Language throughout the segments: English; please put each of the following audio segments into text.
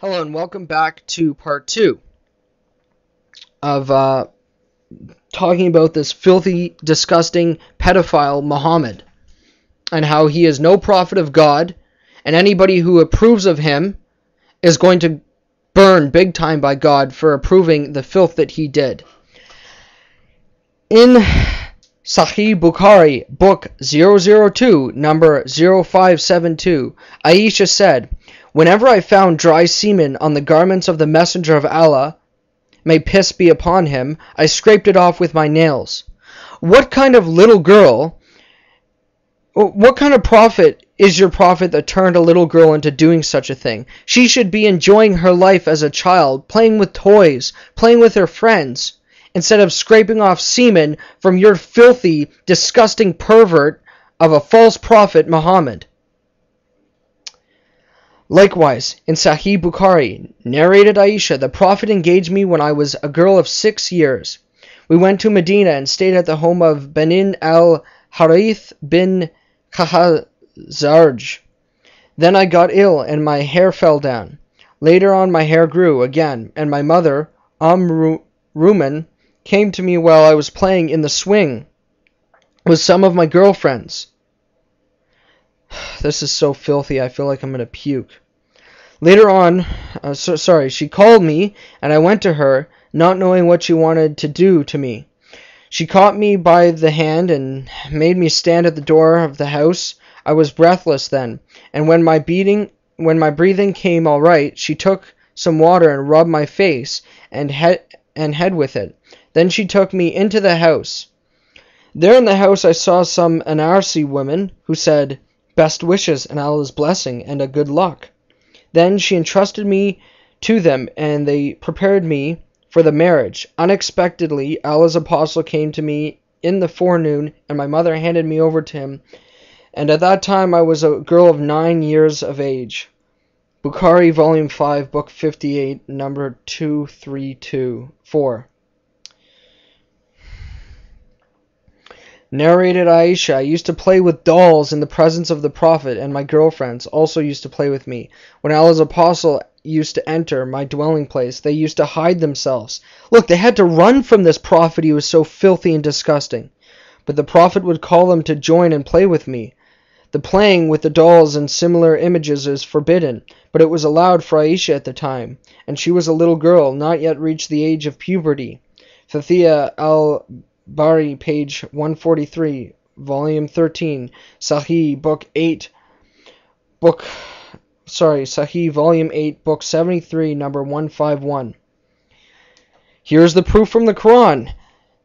Hello and welcome back to part 2 of talking about this filthy, disgusting pedophile Muhammad and how he is no prophet of God, and anybody who approves of him is going to burn big time by God for approving the filth that he did. In Sahih Bukhari, book 002, number 0572, Ayesha said, "Whenever I found dry semen on the garments of the Messenger of Allah, may peace be upon him, I scraped it off with my nails." What kind of prophet is your prophet that turned a little girl into doing such a thing? She should be enjoying her life as a child, playing with toys, playing with her friends, instead of scraping off semen from your filthy, disgusting pervert of a false prophet, Muhammad. Likewise, in Sahih Bukhari, narrated Ayesha, "The Prophet engaged me when I was a girl of 6 years. We went to Medina and stayed at the home of Benin al-Harith bin Khazarj. Then I got ill and my hair fell down. Later on my hair grew again, and my mother, Ruman, came to me while I was playing in the swing with some of my girlfriends." This is so filthy, I feel like I'm going to puke. Later on, she called me, and I went to her, not knowing what she wanted to do to me. She caught me by the hand and made me stand at the door of the house. I was breathless then, and when my breathing came all right, she took some water and rubbed my face and head with it. Then she took me into the house. There in the house I saw some Anarsi women who said, "Best wishes and Allah's blessing and a good luck." Then she entrusted me to them, and they prepared me for the marriage. Unexpectedly, Allah's apostle came to me in the forenoon, and my mother handed me over to him, and at that time I was a girl of 9 years of age. Bukhari, volume 5, book 58, number 2324. Narrated Ayesha, "I used to play with dolls in the presence of the Prophet, and my girlfriends also used to play with me. When Allah's apostle used to enter my dwelling place, they used to hide themselves. Look, they had to run from this Prophet. He was so filthy and disgusting. But the Prophet would call them to join and play with me. The playing with the dolls and similar images is forbidden, but it was allowed for Ayesha at the time, and she was a little girl, not yet reached the age of puberty." Fathia al-Bari, page 143, volume 13, Sahih, Sahih, volume 8, book 73, number 151. Here's the proof from the Quran.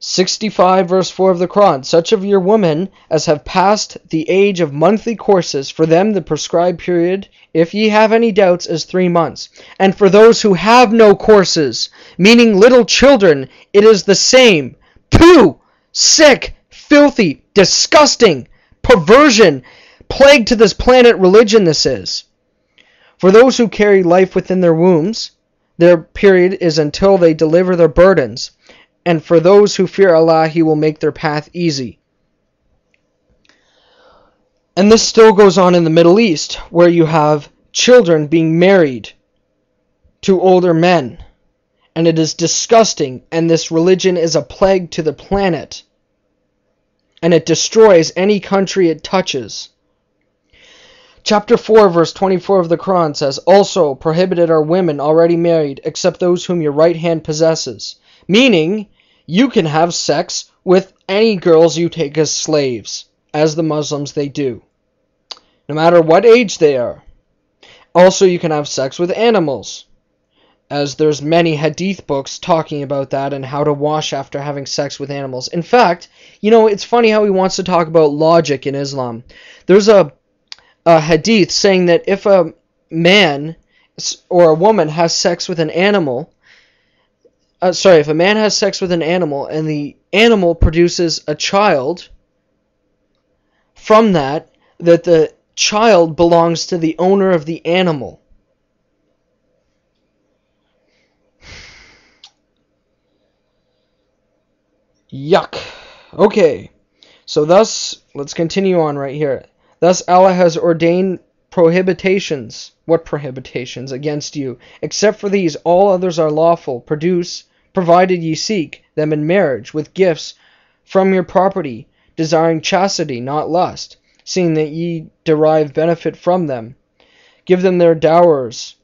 65 verse 4 of the Quran. "Such of your women as have passed the age of monthly courses, for them the prescribed period, if ye have any doubts, is 3 months. And for those who have no courses," meaning little children, "it is the same." 2. Sick, filthy, disgusting, perversion, plague to this planet religion this is. "For those who carry life within their wombs, their period is until they deliver their burdens. And for those who fear Allah, He will make their path easy." And this still goes on in the Middle East, where you have children being married to older men. And it is disgusting, and this religion is a plague to the planet. And it destroys any country it touches. Chapter 4, verse 24 of the Quran says, "Also prohibited are women already married, except those whom your right hand possesses." Meaning, you can have sex with any girls you take as slaves, as the Muslims they do, no matter what age they are. Also, you can have sex with animals, as there's many hadith books talking about that and how to wash after having sex with animals. In fact, it's funny how he wants to talk about logic in Islam. There's a hadith saying that if a man or a woman has sex with an animal, if a man has sex with an animal and the animal produces a child, from that the child belongs to the owner of the animal. Yuck. Okay. So thus, let's continue on right here. "Thus Allah has ordained prohibitations. What prohibitations against you? Except for these, all others are lawful. Provided ye seek them in marriage with gifts from your property, desiring chastity, not lust, seeing that ye derive benefit from them. Give them their dowers,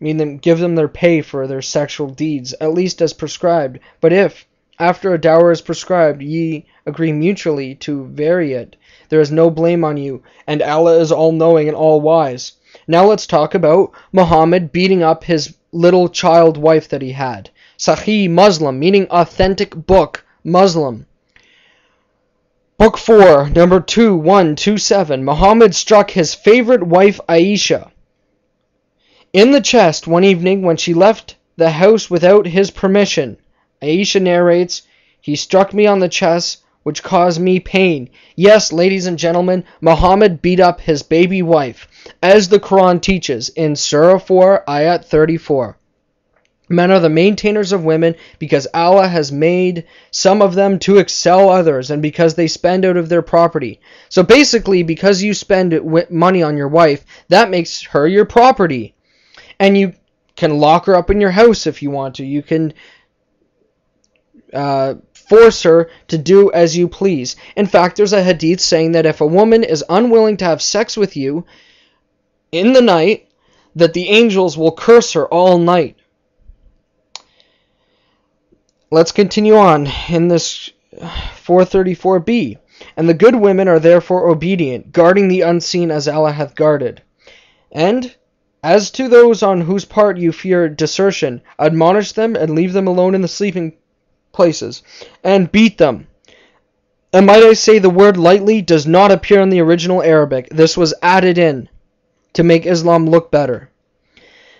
give them their pay for their sexual deeds, at least as prescribed. But if, after a dower is prescribed, ye agree mutually to vary it, there is no blame on you, and Allah is all-knowing and all-wise. Now let's talk about Muhammad beating up his little child wife that he had. Sahih Muslim, meaning authentic book, Muslim. Book 4, number 2127. Muhammad struck his favorite wife Ayesha in the chest one evening when she left the house without his permission. Ayesha narrates, he struck me on the chest, which caused me pain. Yes, ladies and gentlemen, Muhammad beat up his baby wife, as the Quran teaches in Surah 4, Ayat 34. Men are the maintainers of women because Allah has made some of them to excel others and because they spend out of their property. So basically, because you spend money on your wife, that makes her your property. And you can lock her up in your house if you want to. You can force her to do as you please. In fact, there's a hadith saying that if a woman is unwilling to have sex with you in the night, that the angels will curse her all night. Let's continue on in this 434b. And the good women are therefore obedient, guarding the unseen as Allah hath guarded. And as to those on whose part you fear desertion, admonish them and leave them alone in the sleeping places, and beat them. And might I say, the word lightly does not appear in the original Arabic. This was added in to make Islam look better.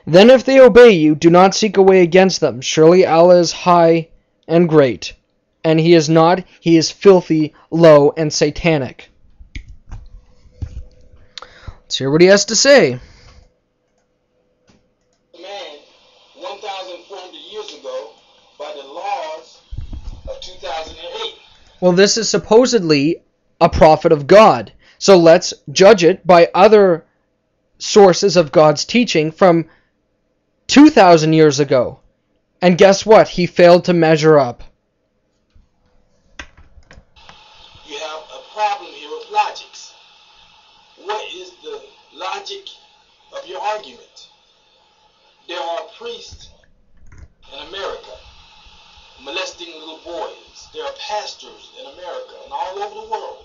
Then if they obey you, do not seek a way against them. Surely Allah is high and great, and He is not, He is filthy, low, and satanic. Let's hear what he has to say. Man, 1,400 years ago, by the laws of 2008. Well, this is supposedly a prophet of God. So let's judge it by other sources of God's teaching from 2,000 years ago. And guess what? He failed to measure up. You have a problem here with logics. What is the logic of your argument? There are priests in America molesting little boys. There are pastors in America and all over the world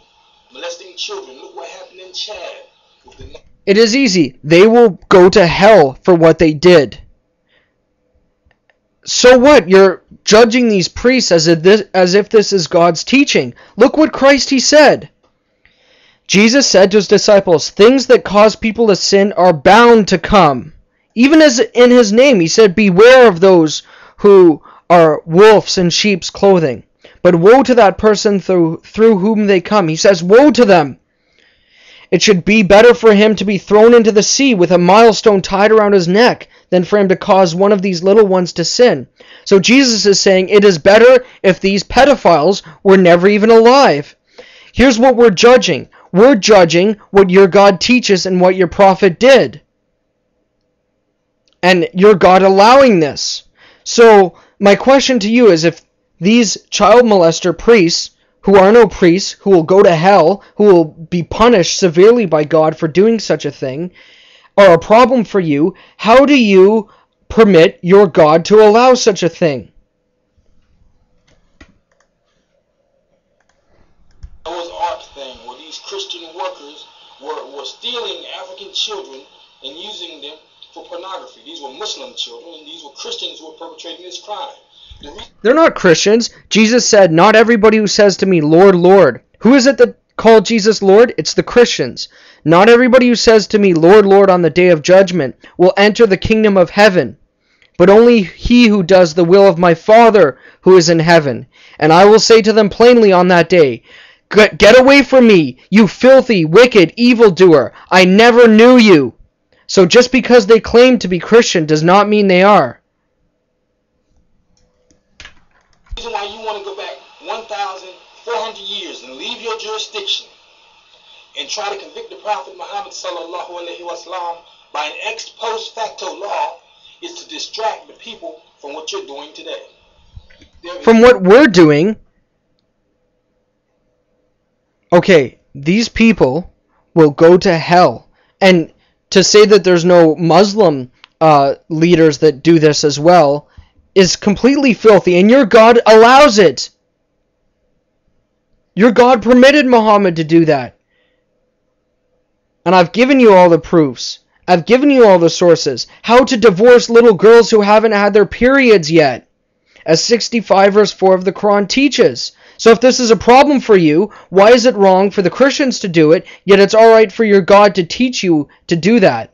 molesting children. Look what happened in Chad. It is easy. They will go to hell for what they did. So what? You're judging these priests as if this is God's teaching. Look what Christ, He said. Jesus said to His disciples, things that cause people to sin are bound to come. Even as in His name, He said, beware of those who are wolves in sheep's clothing. But woe to that person through whom they come. He says, woe to them. It should be better for him to be thrown into the sea with a millstone tied around his neck than for him to cause one of these little ones to sin. So Jesus is saying it is better if these pedophiles were never even alive. Here's what we're judging. We're judging what your God teaches and what your prophet did. And your God allowing this. So my question to you is, if these child molester priests, who are no priests, who will go to hell, who will be punished severely by God for doing such a thing, are a problem for you, how do you permit your God to allow such a thing? Noah's Ark thing, where these Christian workers were stealing African children and using them for pornography. These were Muslim children, and these were Christians who were perpetrating this crime. They're not Christians. Jesus said, not everybody who says to me, Lord, Lord. Who is it that called Jesus Lord? It's the Christians. Not everybody who says to me, Lord, Lord, on the day of judgment will enter the kingdom of heaven, but only he who does the will of my Father who is in heaven. And I will say to them plainly on that day, get away from me, you filthy, wicked, evildoer. I never knew you. So just because they claim to be Christian does not mean they are. The reason why you want to go back 1,400 years and leave your jurisdiction and try to convict the Prophet Muhammad sallallahu alaihi wasallam by an ex post facto law is to distract the people from what you're doing today. From what we're doing? Okay, these people will go to hell. And to say that there's no Muslim leaders that do this as well is completely filthy, and your God allows it. Your God permitted Muhammad to do that. And I've given you all the proofs. I've given you all the sources. How to divorce little girls who haven't had their periods yet, as 65 verse 4 of the Quran teaches. So if this is a problem for you, why is it wrong for the Christians to do it, yet it's alright for your God to teach you to do that?